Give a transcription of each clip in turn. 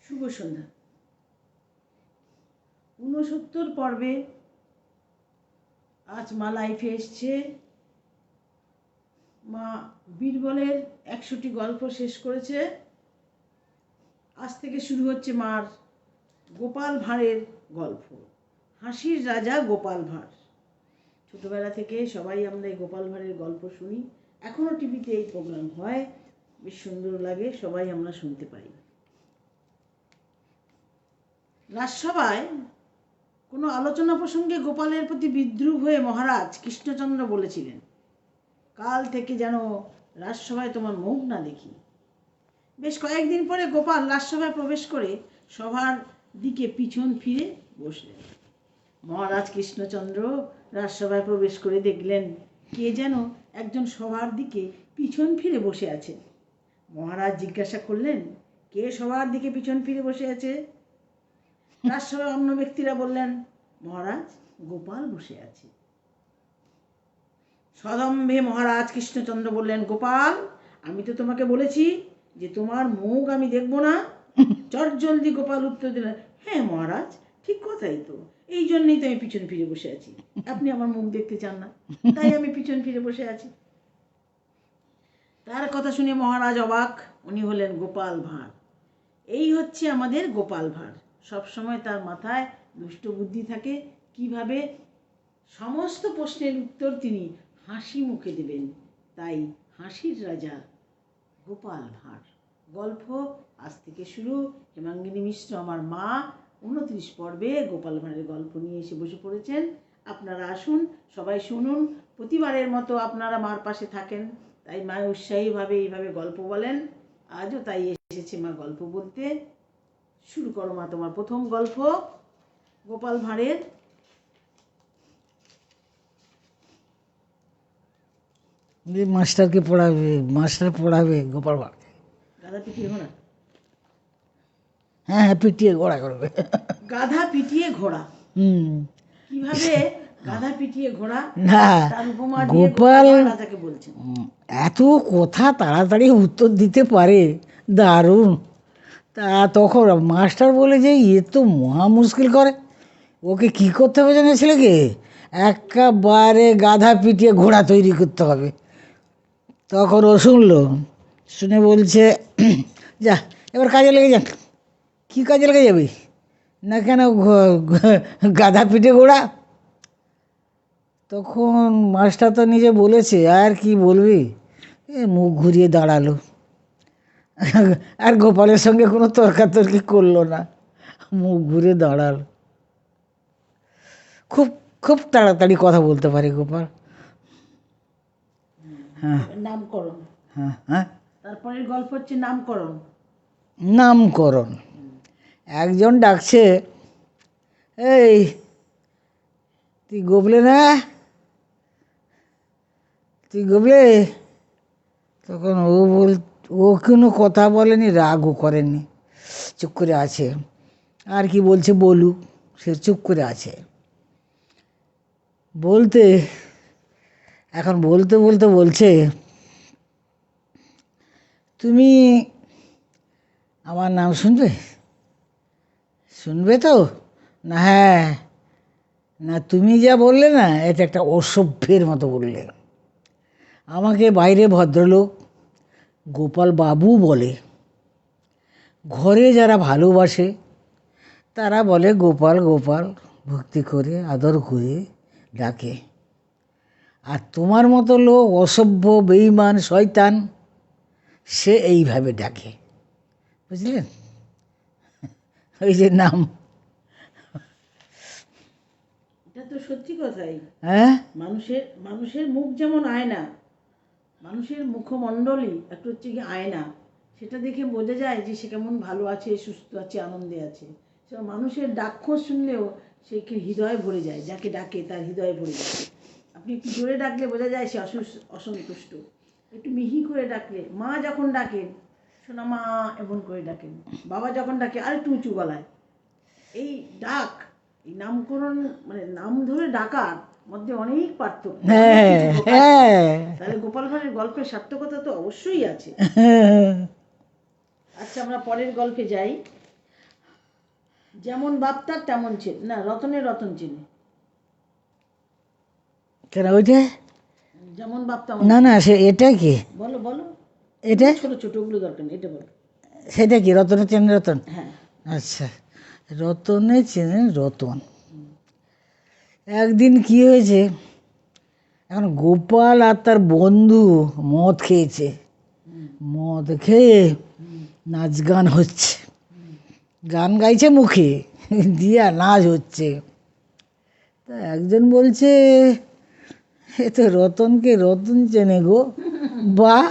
শুভ সন্ধ্যা। ৬৯ পর্বে আজ মা লাইফে এসছে। মা বীরবলের ১০০টি গল্প শেষ করেছে। আজ থেকে শুরু হচ্ছে মার গোপাল ভাঁড়ের গল্প। হাসির রাজা গোপাল ভাঁড়। ছোটবেলা থেকে সবাই আমরা এই গোপাল ভাঁড়ের গল্প শুনি। এখনও টিভিতে এই প্রোগ্রাম হয়, বেশ সুন্দর লাগে, সবাই আমরা শুনতে পাই। রাজসভায় কোনো আলোচনা প্রসঙ্গে গোপালের প্রতি বিদ্রূপ হয়ে মহারাজ কৃষ্ণচন্দ্র বলেছিলেন, কাল থেকে যেন রাজসভায় তোমার মুখ না দেখি। বেশ কয়েকদিন পরে গোপাল রাজসভায় প্রবেশ করে সভার দিকে পিছন ফিরে বসলেন। মহারাজ কৃষ্ণচন্দ্র রাজসভায় প্রবেশ করে দেখলেন কে যেন একজন সভার দিকে পিছন ফিরে বসে আছে। মহারাজ জিজ্ঞাসা করলেন, কে সবার দিকে পিছন ফিরে বসে আছে? রাজসভায় অন্য ব্যক্তিরা বললেন, মহারাজ, গোপাল বসে আছে। সদম্ভে মহারাজ কৃষ্ণচন্দ্র বললেন, গোপাল, আমি তো তোমাকে বলেছি যে তোমার মুখ আমি দেখব না। চটজলদি গোপাল উত্তর দিলেন, হ্যাঁ মহারাজ, ঠিক কথাই তো, এই জন্যই তো আমি পিছন ফিরে বসে আছি। আপনি আমার মুখ দেখতে চান না, তাই আমি পিছন ফিরে বসে আছি। তার কথা শুনে মহারাজ অবাক। উনি হলেন গোপাল ভাঁড়। এই হচ্ছে আমাদের গোপাল ভাঁড়। সবসময় তার মাথায় দুষ্ট বুদ্ধি থাকে, কিভাবে সমস্ত প্রশ্নের উত্তর তিনি হাসি মুখে দেবেন। তাই হাসির রাজা গোপাল ভাঁড় গল্প আজ থেকে শুরু। হেমাঙ্গিনী মিশ্র আমার মা ২৯ পর্বে গোপাল ভাঁড়ের গল্প নিয়ে এসে বসে পড়েছেন। আপনারা আসুন, সবাই শুনুন। প্রতিবারের মতো আপনারা মার পাশে থাকেন, তাই মা উৎসাহীভাবে এইভাবে গল্প বলেন। আজও তাই এসেছে মা গল্প বলতে। শুরু করো মা তোমার প্রথম গল্প, গোপাল ভাঁড়ের। মাস্টারকে পড়াবে, মাস্টার পড়াবে গোপাল ভাঁড়কে। গাধা পিটিয়ে ঘোড়া। হ্যাঁ হ্যাঁ, পিটিয়ে ঘোড়া করবে। গাধা পিটিয়ে ঘোড়া। কিভাবে গাধা পিটিয়ে ঘোড়া? না, তার উপমা দিয়ে গোপাল রাজাকে বলছেন। এত কথা তাড়াতাড়ি উত্তর দিতে পারে, দারুণ। তা তখন মাস্টার বলে যে এ তো মহা মুশকিল করে, ওকে কি করতে হবে জানে ছেলেকে? একেবারে গাধা পিটিয়ে ঘোড়া তৈরি করতে হবে। তখন ও শুনলো, শুনে বলছে, যা এবার কাজে লেগে যাক। কী কাজে লেগে যাবে? না কেন গাধা পিঠে ঘোড়া। তখন মাস্টার তো নিজে বলেছে, আর কি বলবি, এ মুখ ঘুরিয়ে দাঁড়ালো। আর গোপালের সঙ্গে কোনো তর্কাতর্কি করলো না, মুখ ঘুরে দাঁড়ালো। খুব খুব তাড়াতাড়ি কথা বলতে পারে গোপাল। হ্যাঁ নামকরণ। হ্যাঁ হ্যাঁ, তারপরের গল্প হচ্ছে নামকরণ। নামকরণ। একজন ডাকছে, এই তুই গোবলে না, তুই গোবলে। তখন ও কোনো কথা বলেনি, রাগও করেনি, চুপ করে আছে। আর কি বলছে বলুক, সে চুপ করে আছে। এখন বলতে বলতে বলছে, তুমি আমার নাম শুনবে? শুনবে তো? না হ্যাঁ, না তুমি যা বললে না, এটা একটা অসভ্যের মতো বললে। আমাকে বাইরে ভদ্রলোক গোপাল বাবু বলে, ঘরে যারা ভালোবাসে তারা বলে গোপাল গোপাল, ভক্তি করে আদর করে ডাকে। আর তোমার মতো লোক অসভ্য, বেঈমান, শয়তান, সে এইভাবে ডাকে। বুঝলেন? ওই যে নাম। এটা তো সত্যি কথাই। হ্যাঁ, মানুষের মানুষের মুখ যেমন আয়না, মানুষের মুখমণ্ডলই একটু হচ্ছে কি আয়না। সেটা দেখে বোঝা যায় যে সে কেমন ভালো আছে, সুস্থ আছে, আনন্দে আছে। সে মানুষের ডাকখোঁজ শুনলেও সে কি হৃদয়ে ভরে যায়, যাকে ডাকে তার হৃদয়ে ভরে যায়। আপনি একটু জোরে ডাকলে বোঝা যায় সে অসন্তুষ্ট। একটু মিহি করে ডাকলে, মা যখন ডাকেন, শোনা মা এমন করে ডাকেন, বাবা যখন ডাকে আর একটু উঁচু গলায়। এই ডাক, এই নামকরণ মানে নাম ধরে ডাকার মধ্যে অনেক পার্থক্য। হ্যাঁ হ্যাঁ, তাহলে গোপাল ভাঁড়ের গল্পের সার্থকতা তো অবশ্যই আছে। আচ্ছা, আমরা পরের গল্পে যাই। যেমন বাপ তার তেমন ছেলে, না রতনের রতন চেনে। কেন ওইটা? যেমন বাপ তেমন। না না, সে এটা কি? বলো বলো, এটা ছোট ছোটগুলো দরকার নেই, এটা বলো। সেটা কি? রতনে চেনে রতন? হ্যাঁ। আচ্ছা, রতনে চেনে রতন। একদিন কি হয়েছে, এখন গোপাল আর তার বন্ধু মদ খেয়েছে, মদ খেয়ে নাচ গান হচ্ছে, গান গাইছে মুখে দিয়া নাচ হচ্ছে। তা একজন বলছে, এ তো রতনকে রতন চেনে গো। বাহ,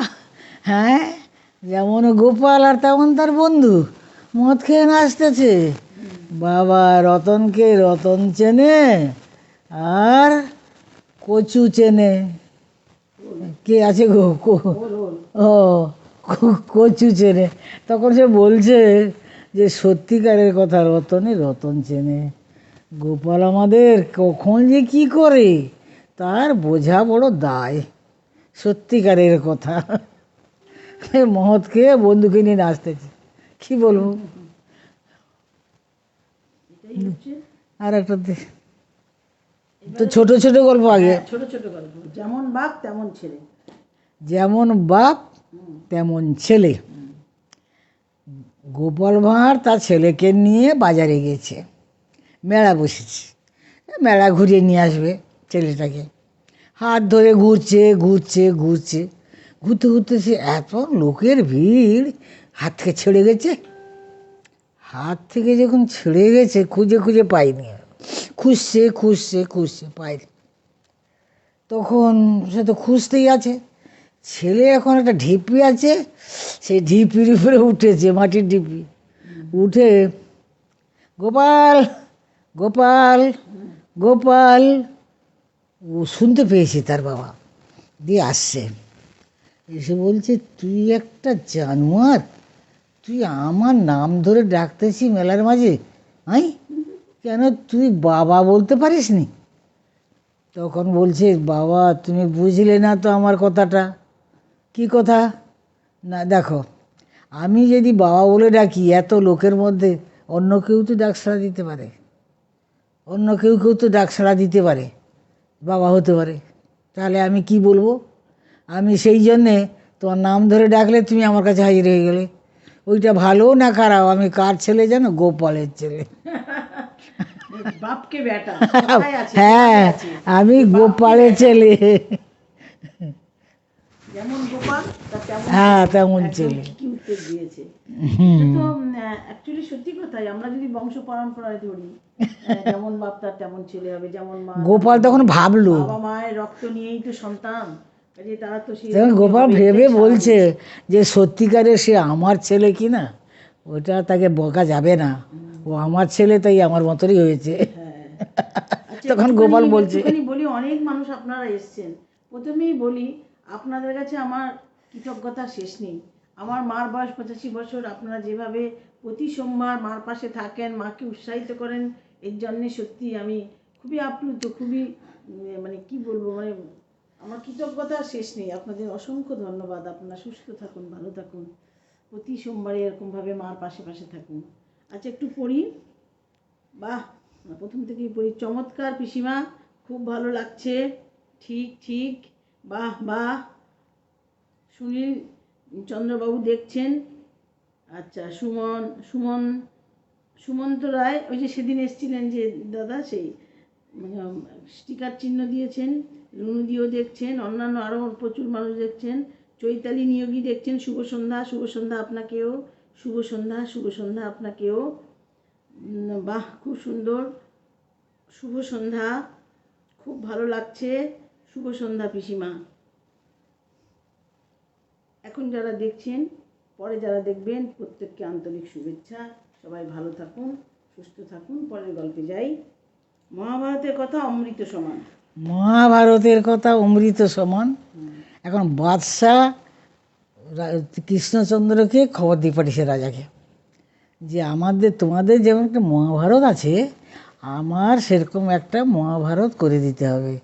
হ্যাঁ, যেমন গোপাল আর তেমন তার বন্ধু মদ খেয়ে নাচতেছে। বাবা, রতনকে রতন চেনে আর কচু চেনে। কে আছে গো? ও, কচু চেনে। তখন সে বলছে যে সত্যিকারের কথা, রতনে রতন চেনে। গোপাল আমাদের কখন যে কি করে তার বোঝা বড় দায়। সত্যিকারের কথা। মদ খেয়ে বন্ধুকে নিয়ে নাচতেছে, কি বলবো। এটাই হচ্ছে। আর একটা তো ছোট ছোট গল্প আগে। ছোট ছোট গল্প, যেমন বাপ তেমন ছেলে। যেমন বাপ তেমন ছেলে। গোপাল ভাঁড় তার ছেলেকে নিয়ে বাজারে গেছে, মেলা বসেছে, মেলা ঘুরিয়ে নিয়ে আসবে ছেলেটাকে। হাত ধরে ঘুরছে ঘুরছে ঘুরছে, ঘুরতে ঘুরতে সে এত লোকের ভিড়, হাত থেকে ছেড়ে গেছে। হাত থেকে যখন ছেড়ে গেছে, খুঁজে খুঁজে পায়নি, খুঁজছে খুঁজছে খুঁজছে পায়নি। তখন সে তো খুঁজতেই আছে। ছেলে এখন একটা ঢিপি আছে, সেই ঢিপির উপরে উঠেছে, মাটির ঢিপি উঠে, গোপাল গোপাল গোপাল, ও শুনতে পেয়েছে তার বাবা, দিয়ে আসছে, এসে বলছে, তুই একটা জানোয়ার, তুই আমার নাম ধরে ডাকতেছি মেলার মাঝে, আই কেন তুই বাবা বলতে পারিস নি? তখন বলছে, বাবা তুমি বুঝলে না তো আমার কথাটা। কি কথা? না দেখো, আমি যদি বাবা বলে ডাকি, এত লোকের মধ্যে অন্য কেউ তো ডাক সাড়া দিতে পারে, অন্য কেউ কেউ তো ডাক সাড়া দিতে পারে, বাবা হতে পারে, তাহলে আমি কি বলবো? আমি সেই জন্যে তোমার নাম ধরে ডাকলে তুমি আমার কাছে হাজির হয়ে গেলে। ওইটা ভালো না খারাপ? আমি কার ছেলে জানো? গোপালের ছেলে। বাপকে বেটা কথাই আছে, হ্যাঁ, কথাই আছে। আমি বাপকে গোপালের বেটা। ছেলে। যেমন গোপাল তার তেমন হ্যাঁ, ছেলে। তেমন একদম ছেলে। ঠিকই উত্তর দিয়েছে। এটা তো অ্যাকচুয়ালি সত্যি কথাই, আমরা যদি বংশ পরম্পরায় ধরি, যেমন বাপ তার তেমন ছেলে হবে, যেমন মা গোপাল তেমন তখন হবে। ভাবলো, বাবা মায়ের রক্ত নিয়েই তো সন্তান, কাজে তারা তো সেই তখন রকমই গোপাল হবে, ভেবে এটাই বলছে স্বাভাবিক। যে সত্যিকারে সে আমার ছেলে কি না, ওটা তাকে বকা যাবে না, ও আমার ছেলে, তাই আমার মতনই হয়েছে। হ্যাঁ। আচ্ছা, তখন গোপাল বলছে, একটুখানি বলি, অনেক মানুষ আপনারা এসছেন, প্রথমেই বলি আপনাদের কাছে আমার কৃতজ্ঞতার শেষ নেই। আমার মার বয়স 85 বছর, আপনারা যেভাবে প্রতি সোমবার মার পাশে থাকেন, মাকে উৎসাহিত করেন, এর জন্যে সত্যি আমি খুবই আপ্লুত, খুবই মানে কি বলবো, মানে আমার কৃতজ্ঞতার শেষ নেই। আপনাদের অসংখ্য ধন্যবাদ। আপনারা সুস্থ থাকুন, ভালো থাকুন, প্রতি সোমবারে এরকমভাবে মার পাশে পাশে থাকুন। আচ্ছা, একটু পড়ি। বাহ, প্রথম থেকেই পড়ি। চমৎকার পিসিমা, খুব ভালো লাগছে। ঠিক ঠিক, বাহ বাহ। সুনীল চন্দ্রবাবু দেখছেন। আচ্ছা, সুমন্ত রায়, ওই যে সেদিন এসেছিলেন যে দাদা, সেই স্টিকার চিহ্ন দিয়েছেন। রুনুদিও দেখছেন, অন্যান্য আরও প্রচুর মানুষ দেখছেন। চৈতালি নিয়োগী দেখছেন। শুভ সন্ধ্যা, শুভ সন্ধ্যা আপনাকেও, শুভ সন্ধ্যা, শুভ সন্ধ্যা আপনাকেও। বাহ, খুব সুন্দর, শুভ সন্ধ্যা, খুব ভালো লাগছে, শুভ সন্ধ্যা পিসিমা। এখন যারা দেখছেন, পরে যারা দেখবেন, প্রত্যেককে আন্তরিক শুভেচ্ছা। সবাই ভালো থাকুন, সুস্থ থাকুন। পরের গল্পে যাই। মহাভারতের কথা অমৃত সমান। মহাভারতের কথা অমৃত সমান। এখন বাদশাহ কৃষ্ণচন্দ্রকে খবর দিয়ে পাঠিয়েছে রাজাকে, যে তোমাদের যেমন একটা মহাভারত আছে, আমার সেরকম একটা মহাভারত করে দিতে হবে।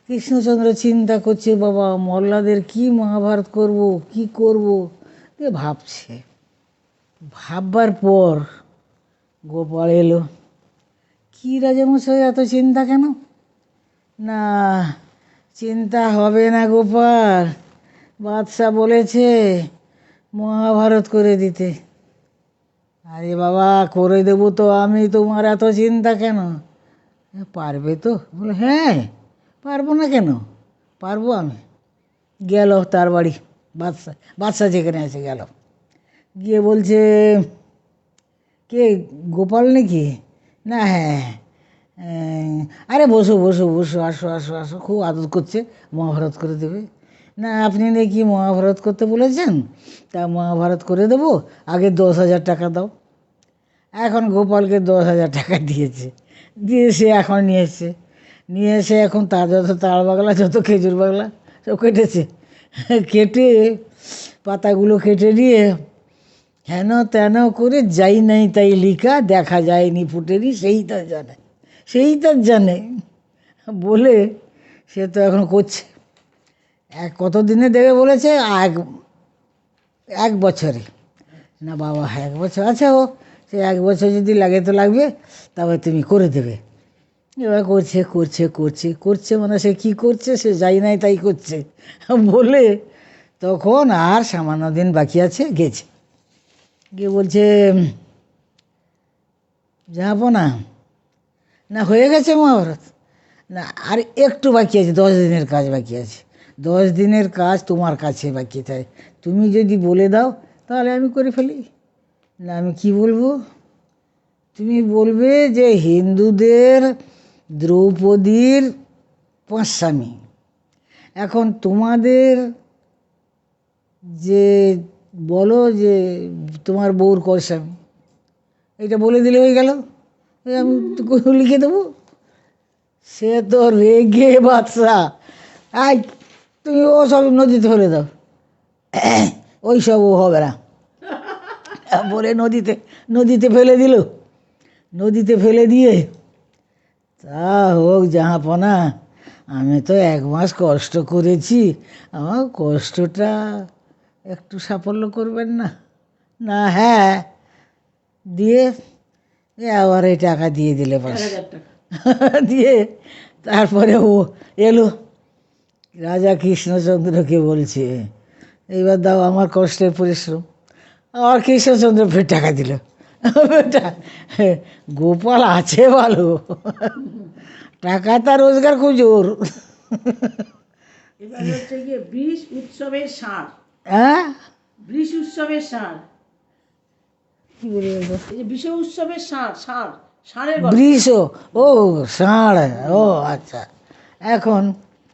কৃষ্ণচন্দ্র চিন্তা করছে, বাবা মল্লাদের কি মহাভারত করব, কি করব, এ ভাবছে। ভাববার পর গোপাল এলো। কী রাজামশাই এত চিন্তা কেন? না, চিন্তা হবে না গোপাল, বাদশা বলেছে মহাভারত করে দিতে। আরে বাবা, করে দেবো তো আমি, তোমার এত চিন্তা কেন? পারবে তো? বলে হ্যাঁ, পারবো না কেন, পারবো আমি। গেল তার বাড়ি, বাদশা বাদশা যেখানে আছে গেল, গিয়ে বলছে কে, গোপাল নাকি? না, হ্যাঁ, আরে বসো বসো বসো, আসো আসো আসো, খুব আদর করছে, মহাভারত করে দেবে। না, আপনি নাকি মহাভারত করতে বলেছেন, তা মহাভারত করে দেবো, আগে 10,000 টাকা দাও। এখন গোপালকে 10,000 টাকা দিয়েছে, দিয়ে সে এখন নিয়ে এসে এখন তার যত তাল বাগলা, যত খেজুর বাগলা সব কেটেছে, কেটে পাতাগুলো কেটে দিয়ে হেন তেন করে যাই নাই তাই লিখা, দেখা যায়নি ফুটেনি, সেই তার জানে, সেই তার জানে বলে সে তো এখন করছে। কত দিনে দেবে বলেছে? এক 1 বছরে। না বাবা, 1 বছর? আচ্ছা, ও সে 1 বছর যদি লাগে তো লাগবে, তবে তুমি করে দেবে। এবার করছে করছে করছে করছে, মানে সে কী করছে, সে যাই নাই তাই করছে বলে তখন আর সামান্য দিন বাকি আছে, গেছে, গিয়ে বলছে যাবো না। না, হয়ে গেছে মহাভারত? না, আর একটু বাকি আছে, 10 দিনের কাজ বাকি আছে, 10 দিনের কাজ তোমার কাছে বাকি, তাই তুমি যদি বলে দাও তাহলে আমি করে ফেলি। না, আমি কি বলবো? তুমি বলবে যে হিন্দুদের দ্রৌপদীর 5 স্বামী, এখন তোমাদের যে বলো যে তোমার বউর কয় স্বামী, এটা বলে দিলে হয়ে গেল, আমি তো লিখে দেবো। সে তো রেগে বাদশা, আই তুমি ও সব নদীতে ফেলে দাও, ওই সব ও হবে না বলে নদীতে ফেলে দিল। নদীতে ফেলে দিয়ে তা হোক জাহাপনা, আমি তো 1 মাস কষ্ট করেছি, আমার কষ্টটা একটু সাফল্য করবেন না? না, হ্যাঁ, দিয়ে আবার এই টাকা দিয়ে দিলে পাশে 1,000 টাকা। দিয়ে তারপরে ও এলো, রাজা কৃষ্ণচন্দ্রকে বলছে এইবার দাও আমার কষ্টের পরিশ্রম। আর কৃষ্ণচন্দ্র ফের টাকা দিল। বেটা, গোপাল আছে ভালো, টাকা তার রোজগার খুব জোর। এবার হচ্ছে গিয়ে বৃষ উৎসবের ষাঁড়। হ্যাঁ, বৃষ উৎসবের ষাঁড়, কি বলে বলবো? এই যে বিশ্ব উৎসবের ষাঁড়, ষাঁড়ের গল্প। বৃষ, ও ষাঁড়, ও আচ্ছা। এখন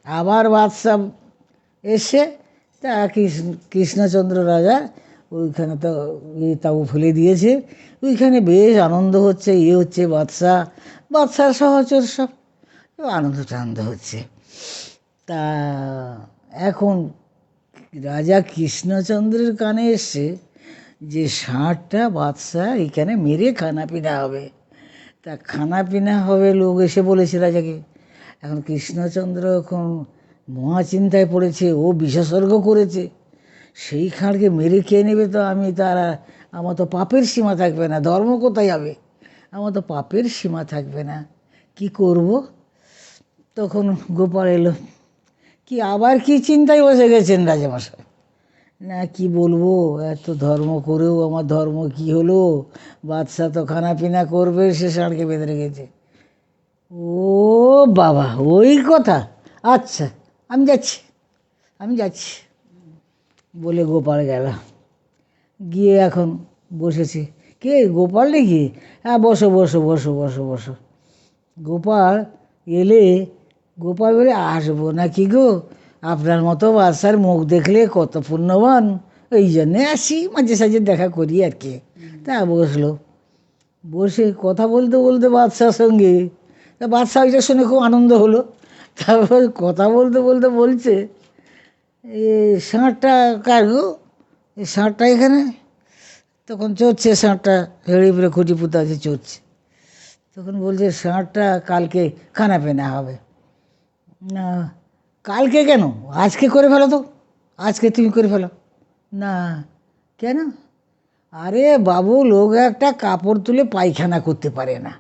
আবার বাদশা এসে তা কৃষ্ণচন্দ্র রাজা ওইখানে তো তাবু ফেলে দিয়েছে, ওইখানে বেশ আনন্দ হচ্ছে, হচ্ছে বাদশার সহচর সব আনন্দ টানন্দ হচ্ছে। তা এখন রাজা কৃষ্ণচন্দ্রের কানে এসছে যে ষাঁড়টা বাদশা এখানে মেরে খানা পিনা হবে। তা খানা পিনা হবে, লোক এসে বলেছে রাজাকে। এখন কৃষ্ণচন্দ্র এখন মহাচিন্তায় পড়েছে, ও বিশেষজ্ঞ করেছে, সেই খাঁড়কে মেরে খেয়ে নেবে তো আমি আমার তো পাপের সীমা থাকবে না, ধর্ম কোথায় হবে, আমার তো পাপের সীমা থাকবে না, কি করব? তখন গোপাল এলো। কি আবার কি চিন্তায় বসে গেছেন রাজামশাই? না, কি বলবো, এত ধর্ম করেও আমার ধর্ম কি হলো, বাদশা তো খানা পিনা করবে, সে ষাঁড়কে বেঁধে রেখেছে। ও বাবা, ওই কথা, আচ্ছা, আমি যাচ্ছি বলে গোপাল গেল, গিয়ে এখন বসেছে। কে, গোপাল নাকি? হ্যাঁ, বসো বসো বসো বসো বসো। গোপাল এলে গোপাল বলে আসবো না কি গো, আপনার মতো বাদশার মুখ দেখলে কত পুণ্যবান, ওই জন্যে আসি, মাঝে সাঝে দেখা করি আর কি। তা বসলো, বসে কথা বলতে বলতে বাদশার সঙ্গে, তা বাদশা ওইটা শুনে খুব আনন্দ হলো। তারপর কথা বলতে বলতে বলছে এ ষাঁড়টা কার গো, এই ষাঁড়টা এখানে? তখন চড়ছে ষাঁড়টা, হেড়ে পরে খুঁটি পুঁতা আছে চড়ছে। তখন বলছে ষাঁড়টা কালকে খানা পেনা হবে। না, কালকে কেন, আজকে করে ফেলো তো, আজকে তুমি করে ফেলো। না, কেন? আরে বাবু, লোক একটা কাপড় তুলে পায়খানা করতে পারে না,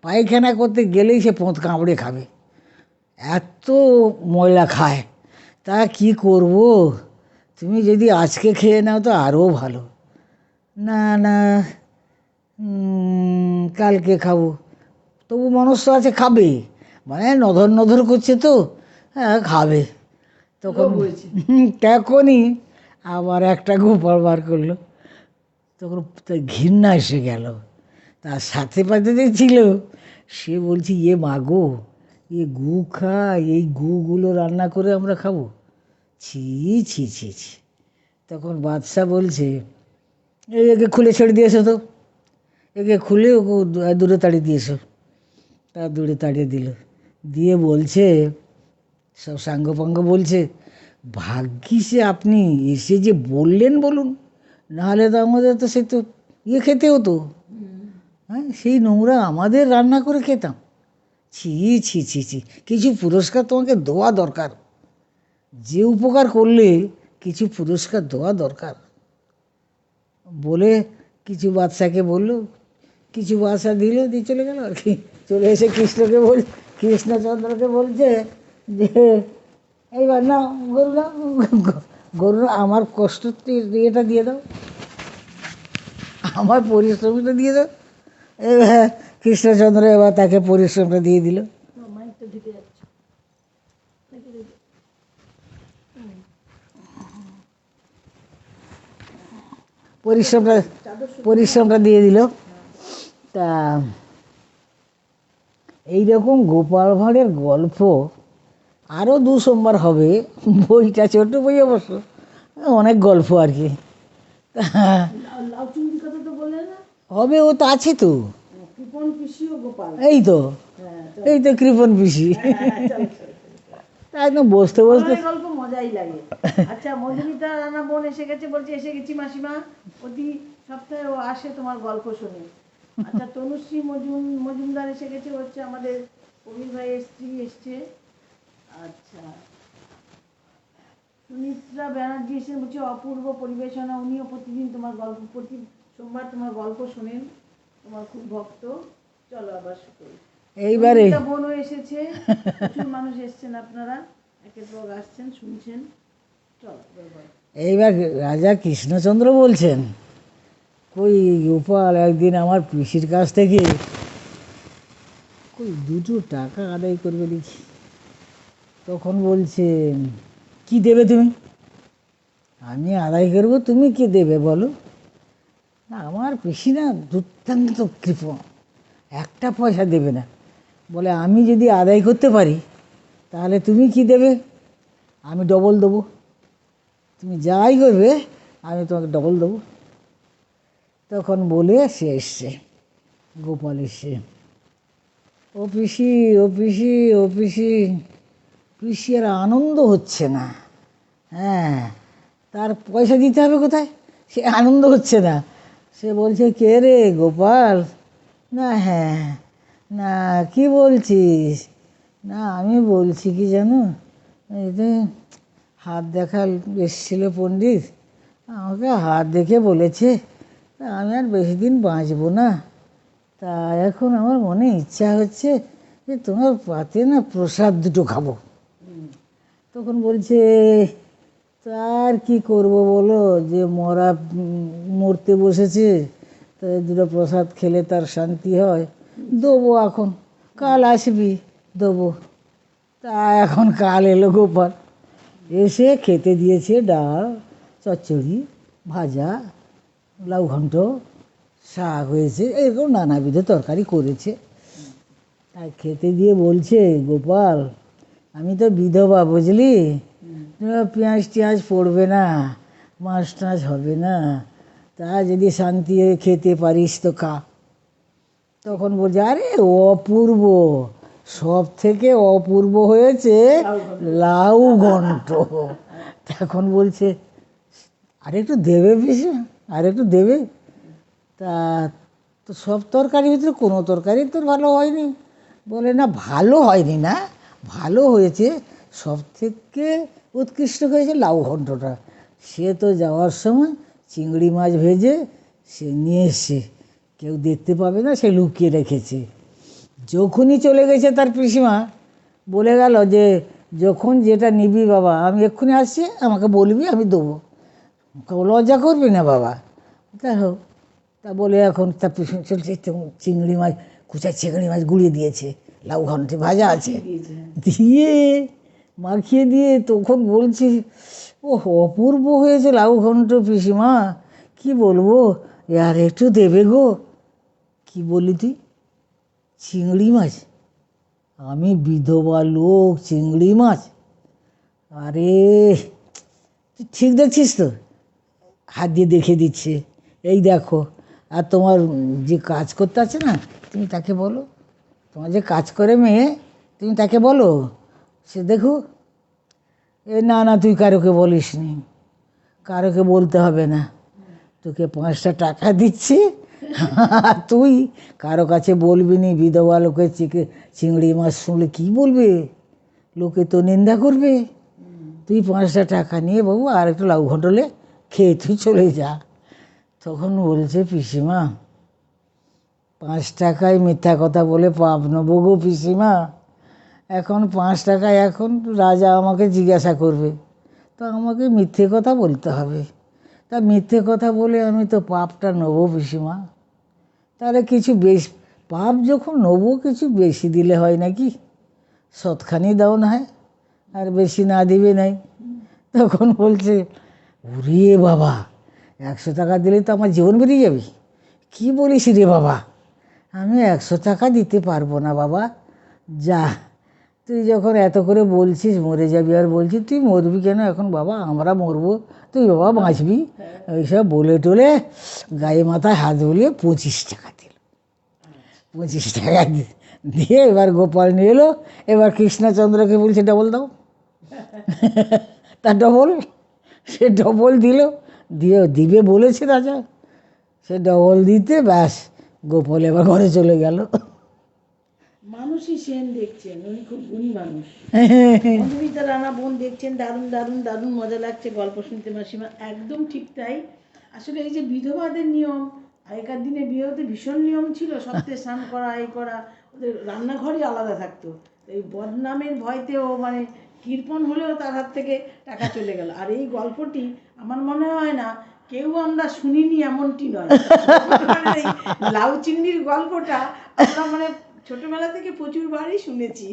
পায়খানা করতে গেলেই সে পোঁত কামড়ে খাবে, এত ময়লা খায়। তা কি করব, তুমি যদি আজকে খেয়ে নাও তো আরও ভালো। না না, কালকে খাবো। তবু মনস্থ আছে খাবে, মানে নধর নধর করছে তো, হ্যাঁ খাবে। তখন লোভ হয়েছে। তখনই আবার একটা গোপাল বার করলো। তখন তার ঘৃণা এসে গেল। তার সাথে পাতে যে ছিল, সে বলছে ইয়ে মাগো, এ গু খায়, এই গুগুলো রান্না করে আমরা খাবো, ছি ছি ছি ছি। তখন বাদশা বলছে, এই একে খুলে ছেড়ে দিয়েছো তো, একে খুলে ওকে দূরে তাড়িয়ে দিয়েছো। তা দূরে তাড়িয়ে দিল, দিয়ে বলছে, সব সাঙ্গপাঙ্গ বলছে, ভাগ্যিসে আপনি এসে যে বললেন বলুন, নাহলে তো আমাদের তো সে তো ইয়ে খেতে হতো, হ্যাঁ সেই নোংরা আমাদের রান্না করে খেতাম, ছি ছি ছি ছি। কিছু পুরস্কার তোমাকে দেওয়া দরকার, যে উপকার করলে কিছু পুরস্কার দেওয়া দরকার। বলে কিছু বাদশাকে বললো, কিছু বাদশা দিল, দিয়ে চলে গেল আর কি। চলে এসে কৃষ্ণচন্দ্রকে বলছে যে এইবার না গরু না, গরু আমার কষ্ট ইয়েটা দিয়ে দাও, আমার পরিশ্রমটা দিয়ে দাও। এবার কৃষ্ণচন্দ্র এবার তাকে পরিশ্রমটা দিয়ে দিল। মাইকটা ঢুকে যাচ্ছে। পরিশ্রমটা পরিশ্রমটা দিয়ে দিল। তা এইরকম গোপাল ভাঁড়ের গল্প আরও 2 সোমবার হবে। বইটা ছোট বই অবশ্য, অনেক গল্প আর কি। তা লাউ চিংড়ির কথা তো বললে না? হবে, ও তো আছে তো, কৃপন পিসি ও গোপাল। এই তো, হ্যাঁ, এই তো কৃপন পিসি। চলো, চলো। তা একদম বসতে বসতে আমার এই গল্প মজাই লাগে। আচ্ছা, মধুমিতা রান্না বোন এসে গেছে, বলছে এসে গেছি মাসিমা। প্রতি সপ্তাহে ও আসে তোমার গল্প শুনে। আচ্ছা, তনুশ্রী মজুমদার এসে গেছে, হচ্ছে আমাদের কবির ভাইয়ের স্ত্রী এসছে। আচ্ছা, সুমিত্রা ব্যানার্জি এসে বলছে অপূর্ব পরিবেশনা, উনিও প্রতিদিন তোমার গল্প, প্রতি সোমবার তোমার গল্প শোনেন, তোমার খুব ভক্ত। চলো আবার শুরু। এইবারে মধুমিতা বোনও এসেছে, প্রচুর মানুষ এসছেন, আপনারা একের পর আসছেন, শুনছেন। চলো এবার। এইবার রাজা কৃষ্ণচন্দ্র বলছেন, কই গোপাল একদিন আমার পিসির কাছ থেকে কই 2 টাকা আদায় করবে দেখি। তখন বলছেন, কি দেবে তুমি? আমি আদায় করবো, তুমি কি দেবে বলো? না আমার পিসি না দুর্দান্ত কৃপণ, 1 পয়সা দেবে না। বলে আমি যদি আদায় করতে পারি তাহলে তুমি কি দেবে? আমি ডবল দেবো, তুমি যাই করবে আমি তোমাকে ডবল দেবো। তখন বলে সে এসছে, গোপাল এসছে, ও পিসি ও পিসি ও পিসি। পিসি আর আনন্দ হচ্ছে না, হ্যাঁ তার পয়সা দিতে হবে কোথায়, সে আনন্দ হচ্ছে না। সে বলছে, কে রে গোপাল? না হ্যাঁ, না কি বলছিস? না আমি বলছি কি জানো, এই যে হাত দেখা এসেছিল পণ্ডিত, আমাকে হাত দেখে বলেছে আমি আর বেশি দিন বাঁচবো না। তা এখন আমার মনে ইচ্ছা হচ্ছে যে তোমার পাতে না প্রসাদ 2 খাবো। তখন বলছে, তার কি করব বলো, যে মরতে বসেছে, তাই 2 প্রসাদ খেলে তার শান্তি হয়, দেবো এখন, কাল আসবি দেবো। তা এখন কাল এলো গোপাল, এসে খেতে দিয়েছে ডাল, চচ্চড়ি, ভাজা, লাউ ঘন্ট, শাক হয়েছে, এরকম নানাবিধ তরকারি করেছে। তাই খেতে দিয়ে বলছে, গোপাল আমি তো বিধবা বুঝলি, পেঁয়াজ টিয়াজ পড়বে না, মাছ টাছ হবে না, তা যদি শান্তি হয়ে খেতে পারিস তো খা। তখন বলছে, আরে অপূর্ব, সব থেকে অপূর্ব হয়েছে লাউ ঘন্ট। তখন বলছে, আরেকটু দেবে পিসি, আরেকটু দেবে? তা তো সব তরকারির ভিতরে কোনো তরকারি তোর ভালো হয়নি। বলে, না ভালো হয়নি না, ভালো হয়েছে, সব থেকে উৎকৃষ্ট হয়েছে লাউ ঘন্টটা। সে তো যাওয়ার সময় চিংড়ি মাছ ভেজে সে নিয়ে এসছে, কেউ দেখতে পাবে না, সে লুকিয়ে রেখেছে। যখনই চলে গেছে তার পিসিমা বলে গেল যে যখন যেটা নিবি বাবা আমি এক্ষুনি আসছি, আমাকে বলবি, আমি দেবো, লজ্জা করবি না বাবা। তা হোক, তা বলে এখন তার পিছনে চলছে, চিংড়ি মাছ, কুচা চিংড়ি মাছ গুঁড়িয়ে দিয়েছে, লাউ ঘন্টে ভাজা আছে, দিয়ে মাখিয়ে দিয়ে তখন বলছি, ও অপূর্ব হয়েছে লাউ ঘন্ট পিসিমা, কি বলবো, আর একটু দেবে গো। কি বলি তুই, চিংড়ি মাছ? আমি বিধবা লোক, চিংড়ি মাছ? আরে তুই ঠিক দেখছিস তো? হাত দিয়ে দেখে দিচ্ছে, এই দেখো। আর তোমার যে কাজ করতে আছে না, তুমি তাকে বলো, তোমার যে কাজ করে মেয়ে, তুমি তাকে বলো, সে দেখো। এ না না, তুই কারোকে বলিস নি, কারোকে বলতে হবে না, তোকে 5টা টাকা দিচ্ছি, আর তুই কারো কাছে বলবি নি। বিধবা লোকের চিংড়ি মাছ শুনলে কী বলবে, লোকে তো নিন্দা করবে। তুই 5টা টাকা নিয়ে বাবু আর একটু লাউ ঘন্টলে খেয়ে তুই চলে যা। তখন বলছে পিসিমা, 5 টাকায় মিথ্যা কথা বলে পাপ নেবো গো পিসিমা, এখন 5 টাকায় এখন রাজা আমাকে জিজ্ঞাসা করবে, তো আমাকে মিথ্যে কথা বলতে হবে। তা মিথ্যে কথা বলে আমি তো পাপটা নেবো পিসিমা, তাহলে কিছু পাপ যখন নেবো কিছু বেশি দিলে হয় নাকি, সৎখানি দাও না হয়, আর বেশি না দিবে নাই। তখন বলছে, ওরে বাবা, 100 টাকা দিলে তো আমার জীবন বেরিয়ে যাবে। কি বলিস রে বাবা, আমি 100 টাকা দিতে পারবো না বাবা, যা, তুই যখন এত করে বলছিস মরে যাবি, আর বলছিস তুই মরবি কেন এখন বাবা, আমরা মরবো, তুই বাবা বাঁচবি। ওইসব বলে টলে গায়ে মাথায় হাত বুলিয়ে 25 টাকা দিল। 25 টাকা দিয়ে এবার গোপাল নিয়ে এলো, এবার কৃষ্ণচন্দ্রকে বলছে ডবল দাও। তা ডবল, সে ডবল দিল, দিবে বলেছে রাজা, সে ডবল দিতে ব্যাস গোপাল এবার ঘরে চলে গেল। মানুষই সেন দেখছেন, উনি খুব গুণী মানুষ। মধুমিতা রানা বোন দেখছেন, দারুণ দারুণ দারুণ মজা লাগছে গল্প শুনতে মাসিমা, একদম ঠিক তাই। আসলে এই যে বিধবাদের নিয়ম, আগেকার দিনে বিয়েতে ভীষণ নিয়ম ছিল, সপ্তাহে স্নান করা, এই করা, ওদের রান্নাঘরই আলাদা থাকতো। এই বদনামের ভয়তেও মানে কৃপণ হলেও তার হাত থেকে টাকা চলে গেল। আর এই গল্পটি আমার মনে হয় না কেউ আমরা শুনিনি এমনটি নয়। এই লাউ চিংড়ির গল্পটা আমরা মানে ছোটবেলা থেকে প্রচুর বারই শুনেছি,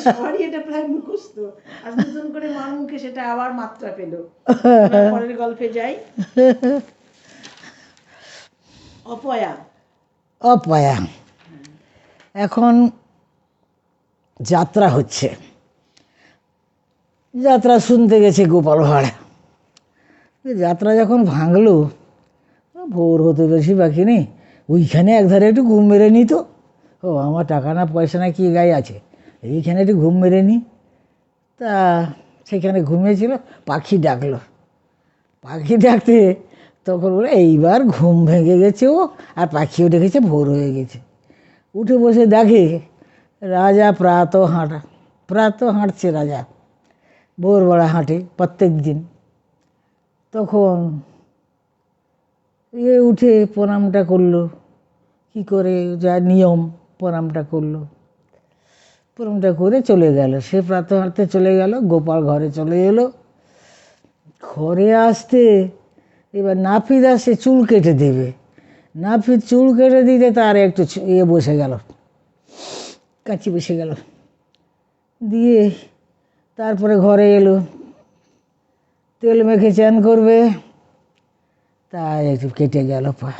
সবারই এটা প্রায় মুখস্থ। আজ নতুন করে মার মুখে সেটা আবার মাত্রা পেল। পরের গল্পে যাই। অপয়া। অপয়া এখন যাত্রা হচ্ছে, যাত্রা শুনতে গেছে গোপাল ভাঁড়। যাত্রা যখন ভাঙলো, ভোর হতে বেশি বাকি নেই, ওইখানে একধারে একটু ঘুম মেরে নিত। ও আমার টাকা না পয়সা না কি গায়ে আছে, এইখানে একটু ঘুম মেরে নি। তা সেখানে ঘুমিয়েছিল, পাখি ডাকলো, পাখি ডাকতে তখন বলে এইবার ঘুম ভেঙে গেছে ও, আর পাখিও দেখেছে ভোর হয়ে গেছে। উঠে বসে দেখে রাজা প্রাতঃ হাঁটছে রাজা, ভোরবেলা হাঁটে প্রত্যেক দিন। তখন উঠে প্রণামটা করলো, কি করে যা নিয়ম প্রণামটা করলো, প্রণামটা করে চলে গেল। সে প্রাতঃ হাঁটতে চলে গেল, গোপাল ঘরে চলে এলো। ঘরে আসতে এবার নাপিত আসে চুল কেটে দেবে, নাপিত চুল কেটে দিতে তার একটু বসে গেল, কাঁচি বসে গেল, দিয়ে তারপরে ঘরে এলো, তেল মেখে চান করবে, তাই একটু কেটে গেল পা।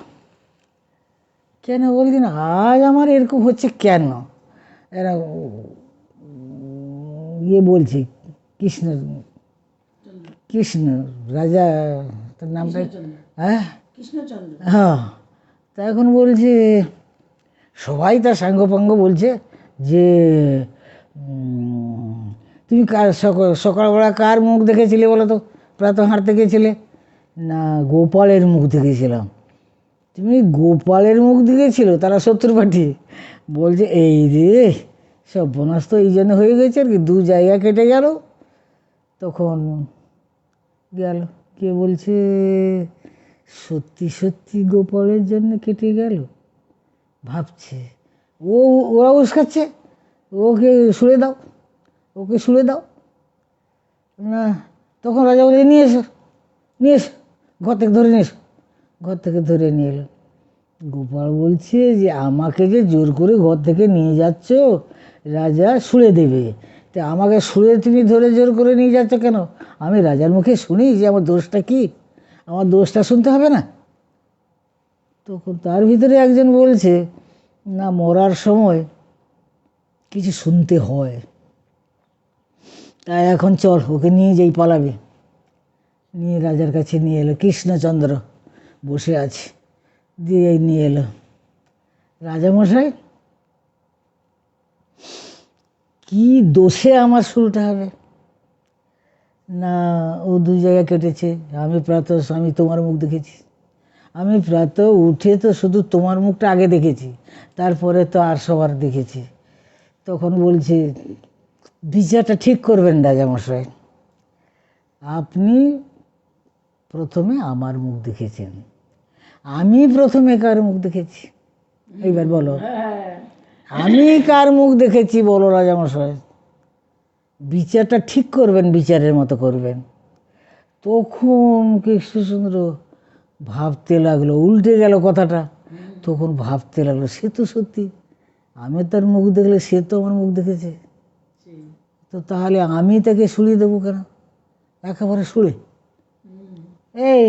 কেন বলছি না, আজ আমার এরকম হচ্ছে কেন, এরা বলছে কৃষ্ণ রাজা, তার নামটা হ্যাঁ কৃষ্ণচন্দ্র। হ্যাঁ। তা এখন বলছে সবাই তার সাঙ্গপাঙ্গ বলছে যে তুমি সকালবেলা কার মুখ দেখেছিলে বলো তো, প্রাতঃ হাঁটতে গেছিলে? না, গোপালের মুখ দেখেছিলাম। তুমি গোপালের মুখ দেখেছিল? তারা শত্রু পাঠিয়ে বলছে এই রে সর্বনাশ তো এই জন্য হয়ে গেছে আর কি, 2 জায়গা কেটে গেল। তখন গেল, কে বলছে সত্যি সত্যি গোপালের জন্য কেটে গেল ভাবছে। ও ওরা উস্কাচ্ছে, ওকে শুলে দাও, ওকে শুলে দাও না। তখন রাজা বলে নিয়ে এসো, নিয়ে এসো, ঘর থেকে ধরে নিয়ে এসো। ঘর থেকে ধরে নিয়ে এলো। গোপাল বলছে যে আমাকে যে জোর করে ঘর থেকে নিয়ে যাচ্ছ, রাজা শুলে দেবে, তা আমাকে শুলে তুমি ধরে জোর করে নিয়ে যাচ্ছ কেন? আমি রাজার মুখে শুনি যে আমার দোষটা কি, আমার দোষটা শুনতে হবে না? তখন তার ভিতরে একজন বলছে, না, মরার সময় কিছু শুনতে হয়, তাই এখন চল ওকে নিয়ে যেই পালাবে। নিয়ে রাজার কাছে নিয়ে এলো, কৃষ্ণচন্দ্র বসে আছে, দিয়ে নিয়ে এলো। রাজামশাই, কি দোষে আমার শুরুটা হবে? না, ও দুই জায়গায় কেটেছে। আমি তোমার মুখ দেখেছি, আমি প্রাতঃ উঠে তো শুধু তোমার মুখটা আগে দেখেছি, তারপরে তো আর সবার দেখেছি। তখন বলছে, বিচারটা ঠিক করবেন রাজামশাই, আপনি প্রথমে আমার মুখ দেখেছেন, আমি প্রথমে কার মুখ দেখেছি? এইবার বলো, আমি কার মুখ দেখেছি বলো রাজামশাই। বিচারটা ঠিক করবেন, বিচারের মতো করবেন। তখন কৃষ্ণচন্দ্র ভাবতে লাগলো, উল্টে গেল কথাটা। তখন ভাবতে লাগলো, সে তো সত্যি, আমি তার মুখ দেখলে সে তো আমার মুখ দেখেছে, তো তাহলে আমি তাকে শুলিয়ে দেবো কেন? একেবারে শুলে, এই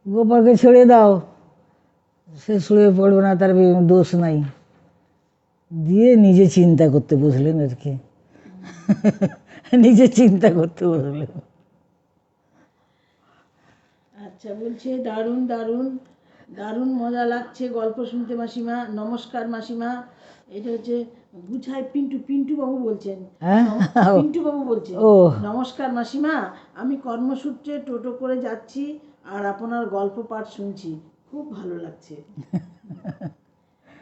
গোপালকে ছেড়ে দাও, সে শুয়ে পড়বে না, তার দোষ নাই। দিয়ে নিজে চিন্তা করতে বসলেন আর কি। নিজে চিন্তা করতে বসলেন। আচ্ছা, বলছে দারুণ দারুণ দারুণ মজা লাগছে গল্প শুনতে মাসিমা। নমস্কার মাসিমা। এটা হচ্ছে গুছাই পিন্টু, পিন্টু বাবু বলছেন। হ্যাঁ, পিন্টু বাবু বলছেন, ও নমস্কার মাসিমা, আমি কর্মসূত্রে টোটো করে যাচ্ছি আর আপনার গল্প পাঠ শুনছি, খুব ভালো লাগছে।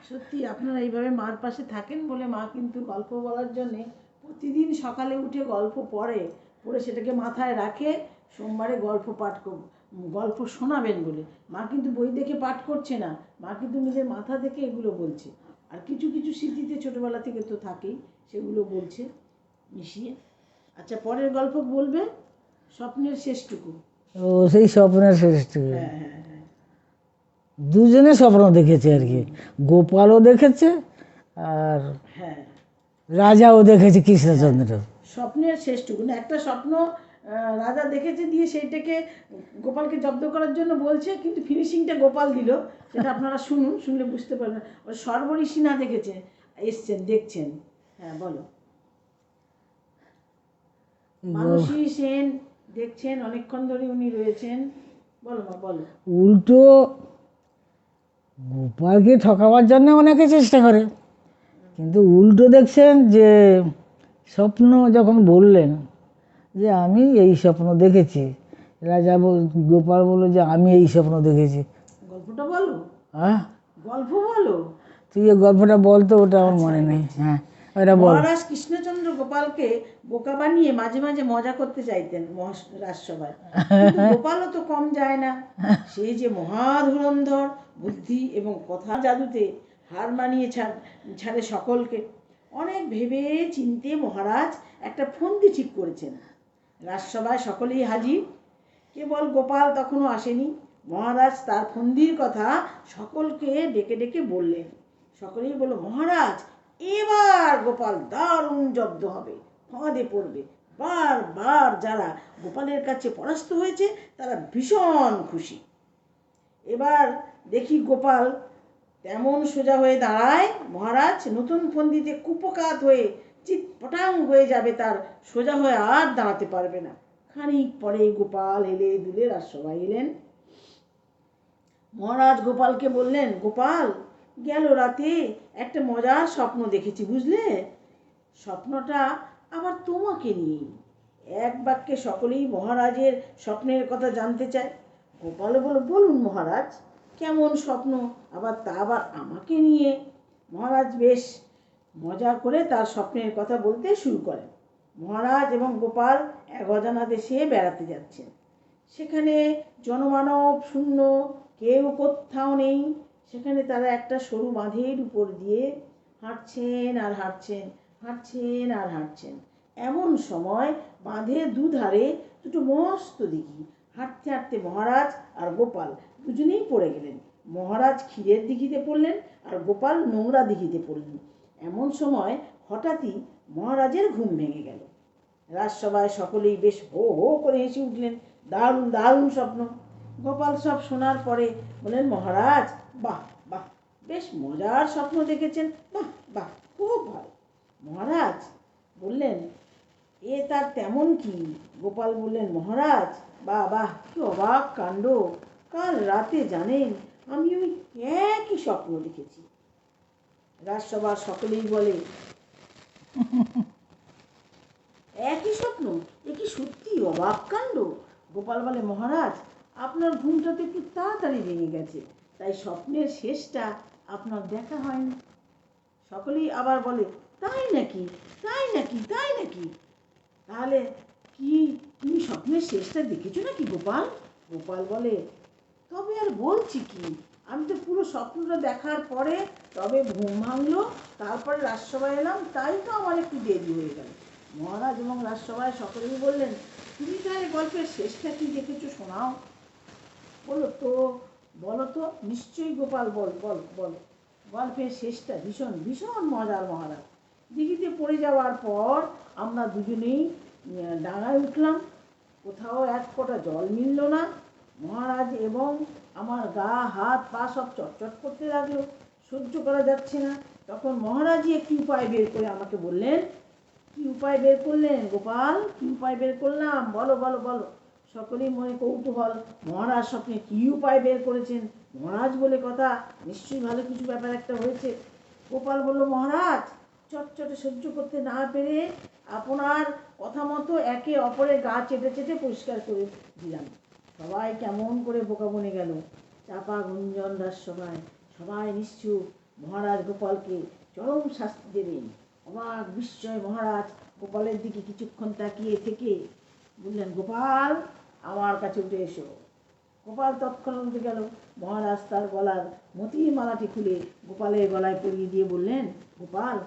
সত্যি আপনারা এইভাবে মার পাশে থাকেন বলে মা কিন্তু গল্প বলার জন্যে প্রতিদিন সকালে উঠে গল্প পড়ে, পড়ে সেটাকে মাথায় রাখে, সোমবারে গল্প শোনাবেন বলে। মা কিন্তু বই দেখে পাঠ করছে না, মা কিন্তু নিজের মাথা থেকে এগুলো বলছে। আর কিছু কিছু স্মৃতিতে ছোটোবেলা থেকে তো থাকেই, সেগুলো বলছে মিশিয়ে। আচ্ছা, পরের গল্প বলবে স্বপ্নের শেষটুকু। ও সেই স্বপ্নের শেষটুকু। হ্যাঁ হ্যাঁ হ্যাঁ দুজনে স্বপ্ন দেখেছে আর কি, গোপালও দেখেছে আর হ্যাঁ রাজাও দেখেছে, কৃষ্ণচন্দ্র। স্বপ্নের শেষটুকু না, একটা স্বপ্ন রাজা দেখেছে, দিয়ে সেইটাকে গোপালকে জব্দ করার জন্য বলছে, কিন্তু ফিনিশিংটা গোপাল দিল। সেটা আপনারা শুনুন, শুনলে বুঝতে পারবেন। ওই সর্বঋষি না দেখেছে, এসছেন, দেখছেন। হ্যাঁ বলো। মানসী সেন দেখছেন, অনেকক্ষণ ধরে উনি রয়েছেন। বলো মা, বলো। উল্টো গোপালকে ঠকাবার জন্য অনেকে চেষ্টা করে, কিন্তু উল্টো দেখছেন যে স্বপ্ন যখন বললেন যে আমি এই স্বপ্ন দেখেছি, গোপাল বলল যে আমি এই স্বপ্ন দেখেছি। গল্পটা বলো, হ্যাঁ, গল্প বলো। তুই এই গল্পটা বল তো, ওটা আমার মনে নেই। হ্যাঁ, ওটা বল। মহারাজ কৃষ্ণচন্দ্র গোপালকে বোকা বানিয়ে মাঝে মাঝে মজা করতে চাইতেন রাজসভায়, কিন্তু গোপালও তো কম যায় না। সে যে মহাধুরন্ধর, বুদ্ধি এবং কথা জাদুতে হার মানিয়ে ছাড়ে সকলকে। অনেক ভেবে চিনতে মহারাজ একটা ফন্দি ঠিক করেছেন। রাজসভায় সকলেই হাজির, কেবল গোপাল তখনও আসেনি। মহারাজ তার ফন্দির কথা সকলকে ডেকে ডেকে বললেন। সকলেই বলল, মহারাজ, এবার গোপাল দারুণ জব্দ হবে, ফাঁদে পড়বে। বারবার যারা গোপালের কাছে পরাস্ত হয়েছে তারা ভীষণ খুশি। এবার দেখি গোপাল তেমন সোজা হয়ে দাঁড়ায়, মহারাজ নতুন ফন্দিতে কুপকাত হয়ে চিৎপটাং হয়ে যাবে, তার সোজা হয়ে আর দাঁড়াতে পারবে না। খানিক পরে গোপাল হেলে দুলে রাজসভায় এলেন। মহারাজ গোপালকে বললেন, গোপাল, গেল রাতে একটা মজার স্বপ্ন দেখেছি, বুঝলে? স্বপ্নটা আবার তোমাকে নিয়ে। এক বাক্যে সকলেই মহারাজের স্বপ্নের কথা জানতে চায়। গোপালও বলল, বলুন মহারাজ, কেমন স্বপ্ন, তা আবার আমাকে নিয়ে? মহারাজ বেশ মজা করে তার স্বপ্নের কথা বলতে শুরু করেন। মহারাজ এবং গোপাল এক অজানা দেশে বেড়াতে যাচ্ছেন। সেখানে জনমানব শূন্য, কেউ কোথাও নেই। সেখানে তারা একটা সরু বাঁধের উপর দিয়ে হাঁটছেন আর হাঁটছেন, হাঁটছেন আর হাঁটছেন। এমন সময় বাঁধের দুধারে দুটো মস্ত দিঘি। হাঁটতে হাঁটতে মহারাজ আর গোপাল দুজনেই পড়ে গেলেন। মহারাজ ক্ষীরের দিঘিতে পড়লেন আর গোপাল নোংরা দিঘিতে পড়লেন। এমন সময় হঠাৎই মহারাজের ঘুম ভেঙে গেল। রাজসভায় সকলেই বেশ হো হো করে হেসে উঠলেন। দারুণ দারুণ স্বপ্ন। গোপাল সব শোনার পরে বললেন, মহারাজ, বাহ বাহ, বেশ মজার স্বপ্ন দেখেছেন, বাহ বাহ, খুব ভালো। মহারাজ বললেন, এ তার তেমন কি? গোপাল বললেন, মহারাজ, বাহ বাহ, কি অবাক কাণ্ড! কাল রাতে জানেন আমি ওই একই স্বপ্ন দেখেছি। রাজসভার সকলেই বলে, একই স্বপ্ন? এ কি সত্যি অবাক কাণ্ড! গোপাল বলে, মহারাজ, আপনার ঘুমটা তো একটু তাড়াতাড়ি ভেঙে গেছে, তাই স্বপ্নের শেষটা আপনার দেখা হয়নি। সকলেই আবার বলে, তাই নাকি, তাই নাকি, তাই নাকি? তাহলে কি তুমি স্বপ্নের শেষটা দেখেছো নাকি গোপাল? গোপাল বলে, তবে আর বলছি কি, আমি তো পুরো স্বপ্নটা দেখার পরে তবে ঘুম ভাঙলো, তারপরে রাজসভায় এলাম, তাই তো আমার একটু দেরি হয়ে গেল। মহারাজ এবং রাজসভায় সকলেই বললেন, তুমি তাহলে গল্পের শেষটা কি দেখেছো, শোনাও। বলো তো, নিশ্চয়ই গোপাল, বল বল বল। গল্পের শেষটা ভীষণ ভীষণ মজার মহারাজ। দিঘিতে পড়ে যাওয়ার পর আমরা দুজনেই ডাঙায় উঠলাম, কোথাও এক ফোঁটা জল মিলল না। মহারাজ এবং আমার গা হাত পা সব চটচট করতে লাগলো, সহ্য করা যাচ্ছে না। তখন মহারাজই একটি উপায় বের করে আমাকে বললেন। কি উপায় বের করলেন গোপাল? কি উপায় বের করলাম, বলো বলো বলো। সকলেই মনে কৌতূহল, মহারাজ স্বপ্নে কি উপায় বের করেছেন। মহারাজ বলে কথা, নিশ্চয়ই ভালো কিছু ব্যাপার একটা হয়েছে। গোপাল বলল, মহারাজ, চটচটে সহ্য করতে না পেরে আপনার কথা মতো একে অপরের গা চেটে চেটে পরিষ্কার করে দিলাম। সবাই কেমন করে বোকা বনে গেল। চাপা গুঞ্জন রাজসভায়, সবাই নিশ্চুপ। মহারাজ গোপালকে চরম শাস্তি দেবেন। অবাক বিস্ময় মহারাজ গোপালের দিকে কিছুক্ষণ তাকিয়ে থেকে বললেন, গোপাল, আমার কাছে উঠে এসো। গোপাল তৎক্ষণাৎ উঠে গেল। মহারাজ তার গলার মতির মালাটি খুলে গোপালের গলায় পরিয়ে দিয়ে বললেন, গোপাল,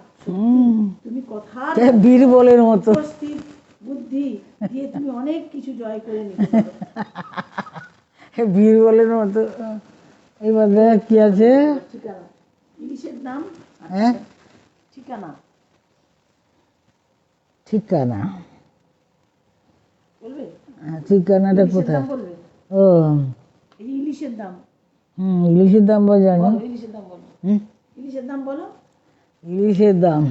তুমি কথার বীরবলের মতো উপস্থিত বুদ্ধি দিয়ে তুমি অনেক কিছু জয় করে নিতে পারো। বীরবলের মতো। এবার দেখ কি আছে। ঠিকানা, ইলিশের দাম। হ্যাঁ, ঠিকানা ঠিকানা, বলবে? ঠিকানাটা ইলিশের কোথায়? দাম বলবে? ও, এই ইলিশের দাম। ইলিশের দাম বা জানি। বলো, ইলিশের দাম বলো। ইলিশের দাম বলো। ইলিশের দাম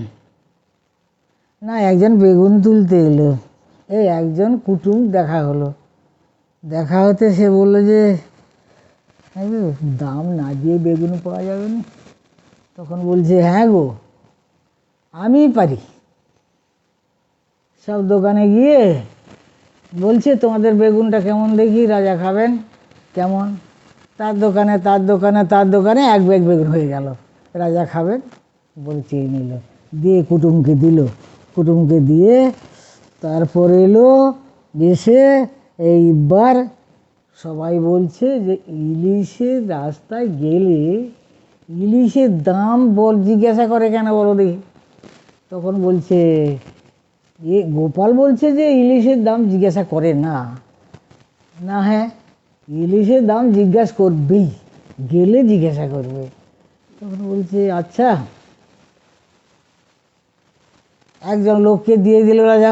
না, একজন বেগুন তুলতে এলো, এই একজন কুটুম দেখা হলো। দেখা হতে সে বললো যে, দাম না দিয়ে বেগুন পাওয়া যাবে না। তখন বলছে, হ্যাঁ গো, আমি পারি। সব দোকানে গিয়ে বলছে, তোমাদের বেগুনটা কেমন দেখি, রাজা খাবেন কেমন? তার দোকানে তার দোকানে তার দোকানে এক ব্যাগ বেগুন হয়ে গেল। রাজা খাবেন বলে চেয়ে নিল, দিয়ে কুটুমকে দিল। কুটুমকে দিয়ে তারপরে এলো, এসে এইবার সবাই বলছে যে, ইলিশের রাস্তায় গেলে ইলিশের দাম জিজ্ঞাসা করে কেন বলো দেখি। তখন বলছে, গোপাল বলছে যে ইলিশের দাম জিজ্ঞাসা করে না। না, হ্যাঁ, ইলিশের দাম জিজ্ঞাসা করবেই, গেলে জিজ্ঞাসা করবে। তখন বলছে, আচ্ছা। একজন লোককে দিয়ে দিল রাজা,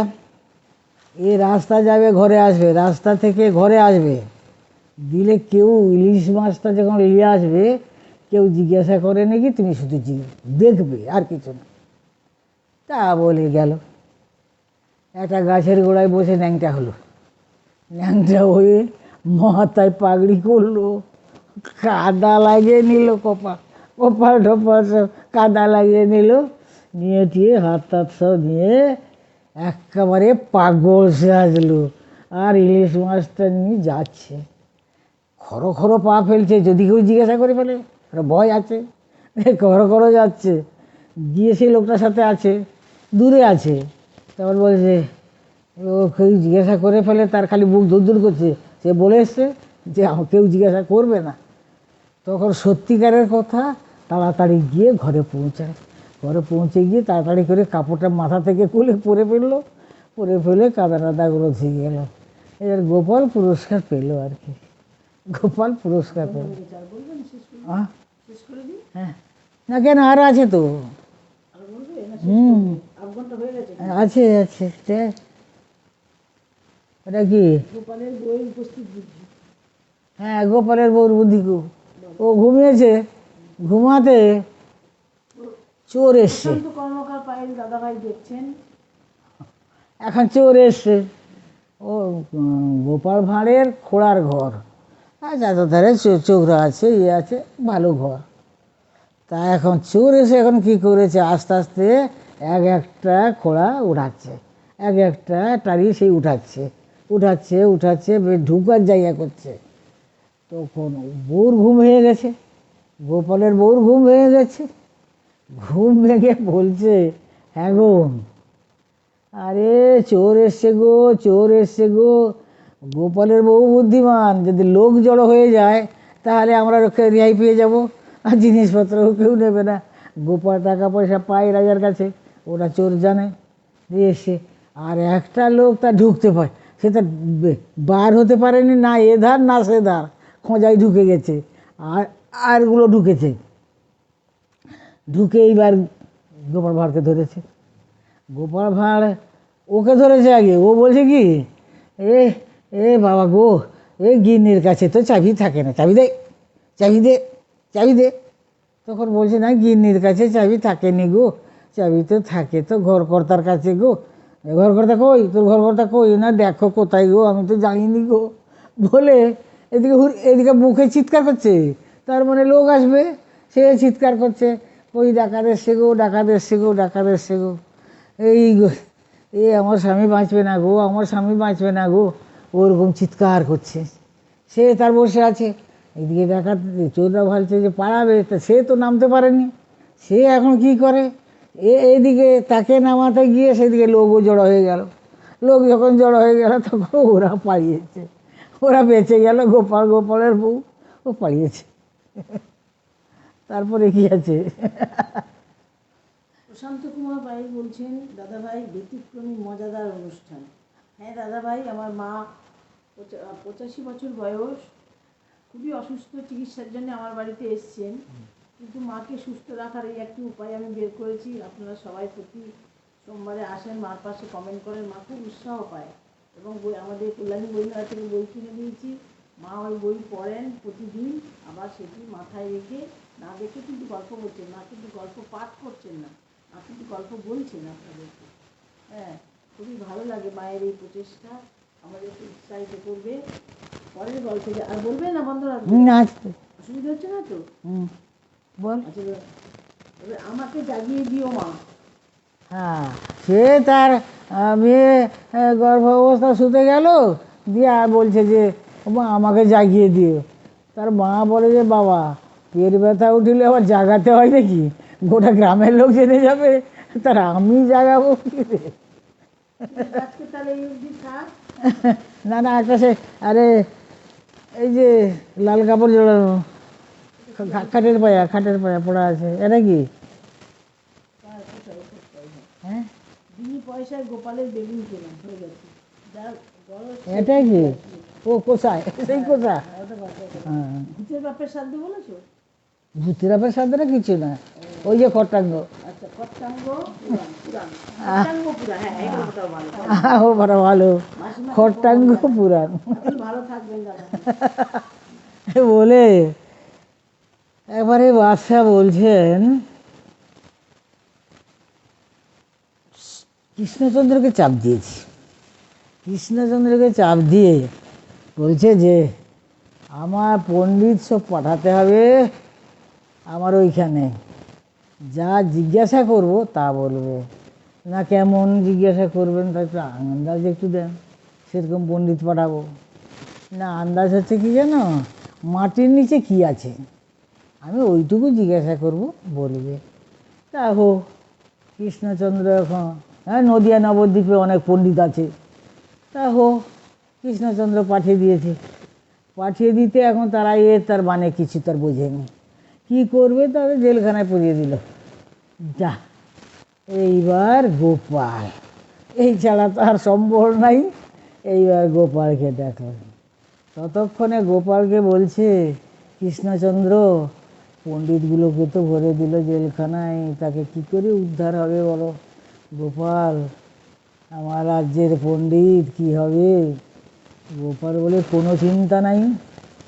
এ রাস্তা যাবে ঘরে আসবে, রাস্তা থেকে ঘরে আসবে, দিলে কেউ ইলিশ মাছটা যখন নিয়ে আসবে কেউ জিজ্ঞাসা করে নাকি, তুমি শুধু দেখবে আর কিছু না। তা বলে গেল, একটা গাছের গোড়ায় বসে ন্যাংটা হলো। ন্যাংটা হয়ে মাথায় পাগড়ি করলো, কাদা লাগিয়ে নিল, কপাল টপাল সব কাদা লাগিয়ে নিল, নিয়ে টিয়ে হাত টাত সব নিয়ে একেবারে পাগল সে আসলো। আর ইলিশ মাছটা নিয়ে যাচ্ছে, খড়ো খড়ো পা ফেলছে, যদি কেউ জিজ্ঞাসা করে ফেলে, ভয় আছে, খড়ো খড়ো যাচ্ছে। গিয়ে সেই লোকটার সাথে আছে, দূরে আছে। তারপর বলছে, ও কেউ জিজ্ঞাসা করে ফেলে, তার খালি বুক দূর দূর করছে। সে বলে এসছে যে কেউ জিজ্ঞাসা করবে না, তখন সত্যিকারের কথা তাড়াতাড়ি গিয়ে ঘরে পৌঁছায়। ঘরে পৌঁছে গিয়ে তাড়াতাড়ি করে কাপড়টা মাথা থেকে খুলে পরে ফেললো, পরে ফেলে কাদা টাদাগুলো ধুয়ে গেল। এবার গোপাল পুরস্কার পেলো আর কি, গোপাল পুরস্কার পেল। আর বলবেন শেষ করে আহ, শেষ করে দিই? হ্যাঁ, না কেন, আরও আছে তো। আর বলবে না শেষ হুম, করবে? আধ ঘন্টা হয়ে গেছে। আছে আছে দেখ। এটা কি? গোপালের বই উপস্থিত বুদ্ধি। হ্যাঁ, গোপালের বউর বুদ্ধি খুব। ও ঘুমিয়েছে, ঘুমাতে চোর এসছে। প্রশান্ত কর্মকার পায়েল দাদাভাই দেখছেন। এখন চোর এসছে। ও গোপাল ভাঁড়ের খোড়ার ঘর, আর যাদের চোখরা আছে, ইয়ে আছে, ভালো ঘর। তা এখন চোর এসে এখন কী করেছে, আস্তে আস্তে এক একটা খোড়া উঠাচ্ছে, এক একটা টাড়ি সেই উঠাচ্ছে উঠাচ্ছে উঠাচ্ছে, বেশ ঢুকার জায়গা করছে। তখন বউর ঘুম ভেঙে গেছে, গোপালের বউর ঘুম ভেঙে গেছে। ঘুম ভেঙে বলছে, হ্যাঁ গো, আরে চোর এসছে গো, চোর এসছে গো। গোপালের বউ বুদ্ধিমান, যদি লোক জড়ো হয়ে যায় তাহলে আমরা রেহাই পেয়ে যাব, আর জিনিসপত্র কেউ নেবে না। গোপাল টাকা পয়সা পায় রাজার কাছে, ওরা চোর জানে দিয়ে এসছে। আর একটা লোক তা ঢুকতে পায়, সে তা বার হতে পারেনি, না এ ধার না সে ধার, খোঁজায় ঢুকে গেছে। আর আরগুলো ঢুকেছে, ঢুকে এইবার গোপাল ভাঁড়কে ধরেছে। গোপাল ভাঁড় ওকে ধরেছে আগে, ও বলছে কি, এ এ বাবা গো, এ গিন্নির কাছে তো চাবি থাকে না, চাবি দে, চাবি দে, চাবি দে। তখন বলছে, না গিন্নির কাছে চাবি থাকেনি গো, চাবি তো থাকে তো ঘরকর্তার কাছে গো। ঘরকর্তা কই, তোর ঘরকর্তা কই, না দেখো কোথায় গো, আমি তো জানিনি গো বলে এদিকে এদিকে মুখে চিৎকার করছে, তার মানে লোক আসবে, সে চিৎকার করছে, ওই ডাকাত এসছে গো, ডাকাত এসছে গো, ডাকাত এসছে গো। এই গো, এ আমার স্বামী বাঁচবে না গো, আমার স্বামী বাঁচবে না গো, ওরকম চিৎকার করছে। সে তার বসে আছে, এদিকে ডাকাত চোররা ভাবছে যে পালাবে, তা সে তো নামতে পারেনি। সে এখন কি করে, এইদিকে তাকে নামাতে গিয়ে সেদিকে লোকও জড়ো হয়ে গেল। লোক যখন জড়ো হয়ে গেল তখন ওরা পালিয়েছে, ওরা বেঁচে গেল, গোপালের বউ ও পালিয়েছে। তারপরে কি আছে? প্রশান্ত কুমার পায়েল বলছেন, দাদাভাই ব্যতিক্রমী মজাদার অনুষ্ঠান। হ্যাঁ দাদাভাই, আমার মা 85 বছর বয়স, খুবই অসুস্থ, চিকিৎসার জন্য আমার বাড়িতে এসছেন। কিন্তু মাকে সুস্থ রাখার এই একটি উপায় আমি বের করেছি। আপনারা সবাই প্রতি সোমবারে আসেন, মার পাশে কমেন্ট করেন, মা খুব উৎসাহ পায়। এবং বই আমাদের কল্যাণী বইমেলা থেকে বই কিনে দিয়েছি, মা ওই বই পড়েন প্রতিদিন, আবার সেটি মাথায় রেখে, না দেখে কিন্তু গল্প বলছেন, মা কিন্তু গল্প পাঠ করছেন না, মা কিন্তু গল্প বলছেন আপনাদেরকে। হ্যাঁ, খুবই ভালো লাগে মায়ের এই প্রচেষ্টা, আমাদেরকে উৎসাহিত করবে। পরের গল্প আর বলবে না বন্ধ রাখবে? না, অসুবিধা হচ্ছে না তো? বল। আচ্ছা, এবার আমাকে জাগিয়ে দিও মা। হ্যাঁ, সে তার মেয়ে গর্ভ অবস্থা শুতে গেল, দিয়ে আর বলছে যে, মা আমাকে জাগিয়ে দিও। তার মা বলে যে, বাবা পেট ব্যথা উঠিলে আবার জাগাতে হয় নাকি, গোটা গ্রামের লোক জেনে যাবে, তার আমি জাগাবো কি রে? আজকে তাহলে এই অবধি থাক। না না, একটা সে, আরে এই যে লাল কাপড় জড়ানো, খাটের পায়া পড়া আছে, এটা কি? হ্যাঁ, বিনি পয়সায় গোপালের বেলুন কেনা হয়ে গেছে। এটা কি? ও কোথায়, সেই কোথা? হ্যাঁ, ভূতের বাপের সাধ্য বলেছো? ভূতের ব্যাপার সাথে কিছু না, ওই যে খট্টাঙ্গ। আচ্ছা, খট্টাঙ্গ পুরাণ, খট্টাঙ্গ পুরাণ, হ্যাঁ এগুলোটাও ভালো। ও বড় ভালো, মাসিমা খট্টাঙ্গ পুরাণ আপনি ভালো থাকবেন দাদা। বলে একবারে বাদশাহ বলছেন, কৃষ্ণচন্দ্রকে চাপ দিয়েছি, কৃষ্ণচন্দ্রকে চাপ দিয়ে বলছে যে আমার পণ্ডিত সব পাঠাতে হবে আমার ওইখানে, যা জিজ্ঞাসা করব তা বলবে। না কেমন জিজ্ঞাসা করবেন তাই একটু আন্দাজ একটু দেন, সেরকম পণ্ডিত পাঠাবো। না আন্দাজ হচ্ছে কি জানো, মাটির নিচে কি আছে, আমি ওইটুকু জিজ্ঞাসা করব, বলবে। তা হোক, কৃষ্ণচন্দ্র এখন, হ্যাঁ নদিয়া নবদ্বীপে অনেক পণ্ডিত আছে, তা হোক, কৃষ্ণচন্দ্র পাঠিয়ে দিয়েছে। পাঠিয়ে দিতে এখন তারা তার মানে কিছু তার বোঝেনি, কী করবে, তাদের জেলখানায় পুড়িয়ে দিল। যা, এইবার গোপাল, এই ছাড়া তো আর সম্ভব নাই। এইবার গোপালকে দেখো, ততক্ষণে গোপালকে বলছে কৃষ্ণচন্দ্র, পণ্ডিতগুলোকে তো ভরে দিল জেলখানায়, তাকে কি করে উদ্ধার হবে বলো? গোপাল, আমার রাজ্যের পণ্ডিত কি হবে? গোপাল বলে কোনো চিন্তা নাই,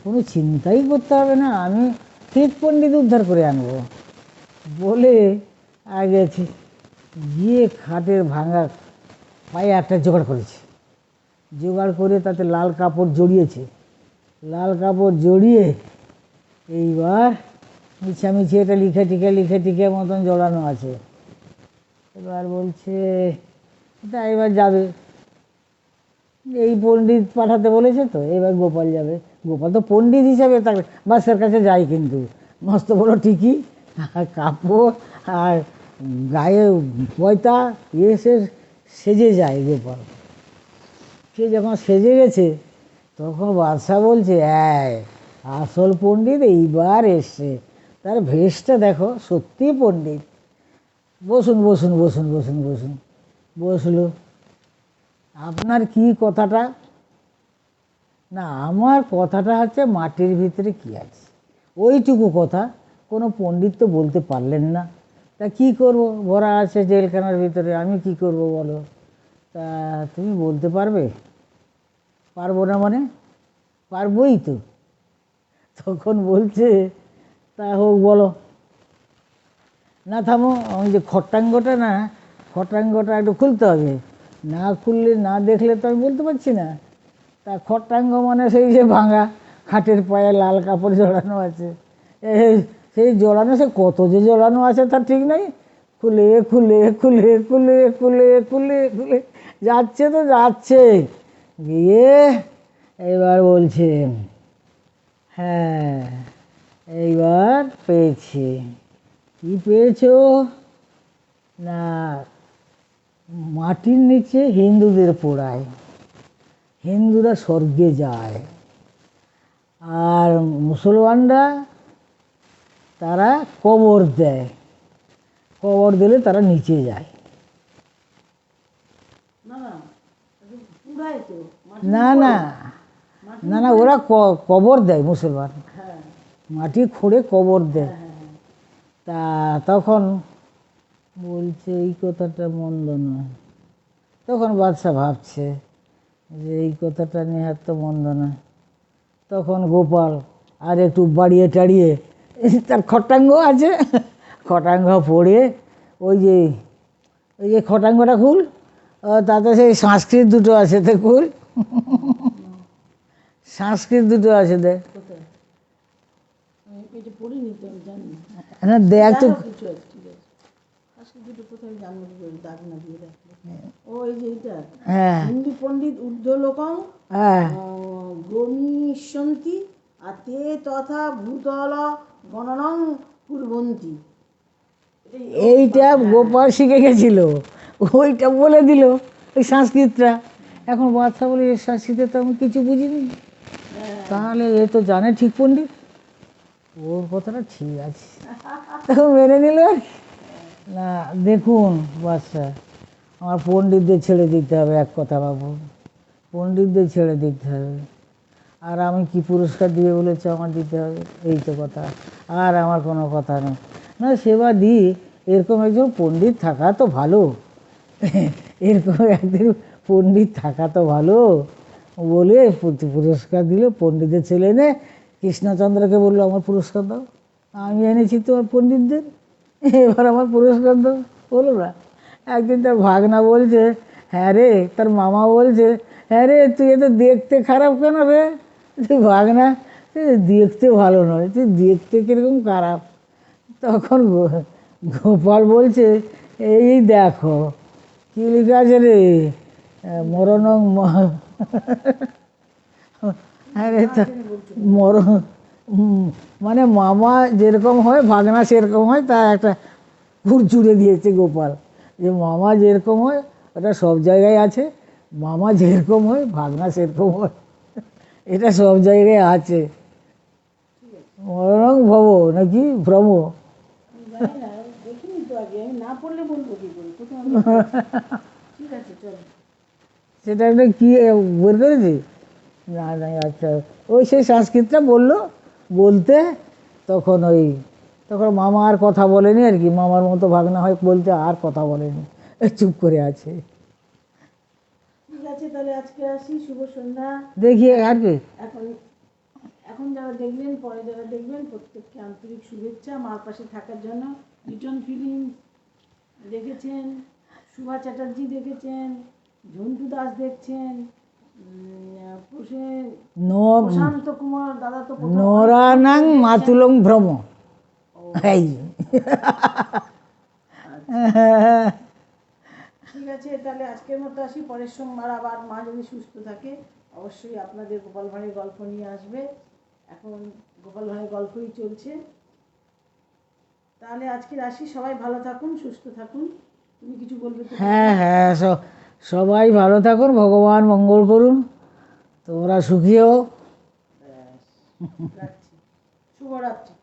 কোনো চিন্তাই করতে হবে না, আমি ঠিক পণ্ডিত উদ্ধার করে আনবো। বলে আগে গিয়ে খাটের ভাঙা পায়ে একটা জোগাড় করেছে, জোগাড় করে তাতে লাল কাপড় জড়িয়েছে, লাল কাপড় জড়িয়ে এইবার মিছামিছি এটা লিখে টিকে মতন জড়ানো আছে। এবার বলছে এটা এবার যাবে, এই পণ্ডিত পাঠাতে বলেছে তো, এবার গোপাল যাবে। গোপাল তো পণ্ডিত হিসাবে তার বাচ্চার কাছে যায়, কিন্তু মস্ত বড় টিকি আর কাপড় আর গায়ে পয়তা সে সেজে যায় গোপাল। সে যখন সেজে গেছে তখন বাদশা বলছে আসল পণ্ডিত এইবার এসছে, তার ভেষটা দেখো, সত্যি পণ্ডিত। বসুন বসুন বসুন বসুন বসুন। বসলো। আপনার কি কথাটা? না, আমার কথাটা হচ্ছে মাটির ভিতরে কি আছে, ওইটুকু কথা কোনো পণ্ডিত তো বলতে পারলেন না। তা কি করব, ভরা আছে জেলখানার ভিতরে, আমি কি করব বলো? তা তুমি বলতে পারবে? পারবো না মানে? পারবই তো। তখন বলছে তা হোক, বলো। না থামো, ওই যে খট্টাঙ্গটা না, খট্টাঙ্গটা একটু খুলতে হবে, না খুললে না দেখলে তো আমি বলতে পারছি না। তা খট্টাঙ্গ মানে সেই যে ভাঙা খাটের পায়ে লাল কাপড় জড়ানো আছে, সেই জড়ানো, সে কত যে জড়ানো আছে তার ঠিক নেই, খুলে খুলে খুলে খুলে খুলে খুলে খুলে যাচ্ছে তো যাচ্ছে। গিয়ে এবার বলছে হ্যাঁ, এইবার পেয়েছি। কি পেয়েছো? না, মাটির নিচে হিন্দুদের পোড়ায়, হিন্দুরা স্বর্গে যায়, আর মুসলমানরা তারা কবর দেয়, কবর দিলে তারা নিচে যায়। না না না না, ওরা কবর দেয়, মুসলমান মাটি খুঁড়ে কবর দেয়। তা তখন বলছে এই কথাটা মন্দ নয়। তখন বাদশা ভাবছে যে এই কথাটা নেহাত তো মন্দ নয়। তখন গোপাল আর একটু বাড়িয়ে টাড়িয়ে তার খটাঙ্গ আছে, খটাঙ্গ পড়ে ওই যে খটাঙ্গটা খুল, তাতে সেই সংস্কৃত দুটো আছে, তো খুল, সংস্কৃত দুটো আছে, দেখ। হ্যাঁ দেখ তো। হ্যাঁ, হিন্দু পণ্ডিত ঊর্ধ্বলোকং হ্যাঁ, গমিষ্যন্তি আতে তথা ভূতল গণনং কুর্বন্তি। এইটা গোপাল শিখে গেছিল, ওইটা বলে দিল, ওই সংস্কৃতটা। এখন বাচ্চা বলে এই সংস্কৃতে তো আমি কিছু বুঝিনি, তাহলে এ তো জানে ঠিক পণ্ডিত, ওর কথাটা ঠিক আছে, তখন মেনে নিল আর কি। না দেখুন বাচ্চা, আমার পণ্ডিতদের ছেড়ে দিতে হবে, এক কথা বাবু, পণ্ডিতদের ছেড়ে দিতে হবে। আর আমি কি পুরস্কার দিয়ে বলেছে আমার দিতে হবে, এই তো কথা, আর আমার কোনো কথা নেই। না সেবা দিই, এরকম একজন পণ্ডিত থাকা তো ভালো, এরকম একদিন পণ্ডিত থাকা তো ভালো বলে পুরস্কার দিল। পণ্ডিতের ছেলে এনে কৃষ্ণচন্দ্রকে বললো আমার পুরস্কার দাও, আমি এনেছি তোমার পণ্ডিতদের, এবার আমার পুরস্কার দাও, বলো না। একদিন তার ভাগনা বলছে হ্যাঁ রে, তার মামা বলছে হ্যাঁ রে, তুই এত দেখতে খারাপ কেন রে? তুই ভাগনা, তুই দেখতে ভালো নয়, তুই দেখতে কীরকম খারাপ। তখন গোপাল বলছে এই দেখো কী লেখা আছে রে, মরণং আরে তা মরণ, মানে মামা যেরকম হয় ভাগনা সেরকম হয়, তা একটা ঘুর জুড়ে দিয়েছে গোপাল, যে মামা যেরকম হয় ওটা সব জায়গায় আছে, মামা যেরকম হয় ভাগনা সেরকম হয়। এটা সব জায়গায় আছে। মরণং ভব নাকি ভ্রম? আমি জানি না, দেখিনি তো আগে, আমি না পড়লে বলবো কি করে, প্রথম আমি ঠিক আছে চলো। সেটা একটা কি বের করেছি? না না, আচ্ছা। ওই সেই সংস্কৃতটা বললো বলতে, তখন তখন মামা আর কথা বলেনি আর কি, মামার মতো ভাগনা হয় বলতে আর কথা বলেনি, চুপ করে আছে। ঠিক আছে তাহলে আজকে আসি, শুভ সন্ধ্যা। দেখি আর কি। এখন এখন যারা দেখবেন, পরে যারা দেখবেন, প্রত্যেককে আন্তরিক শুভেচ্ছা মার পাশে থাকার জন্য। লিটন ফিলিংস দেখেছেন, সুভা চ্যাটার্জি দেখেছেন, ঝন্টু দাস দেখছেন, প্রশান্ত কুমার দাদা তো প্রথম নরানাং মাতুলং ভ্রম। এই ঠিক আছে তাহলে আজকের মতো আসি, পরের সোমবার আবার মা যদি সুস্থ থাকে অবশ্যই আপনাদের গোপাল ভাঁড়ের গল্প নিয়ে আসবে। এখন গোপাল ভাঁড়ের গল্পই চলছে। তাহলে আজকে আসি, সবাই ভালো থাকুন, সুস্থ থাকুন। তুমি কিছু বলবে তো? হ্যাঁ হ্যাঁ, সবাই ভালো থাকুন, ভগবান মঙ্গল করুন, তোমরা সুখী হও। ব্যাস, রাখছি। শুভরাত্রি।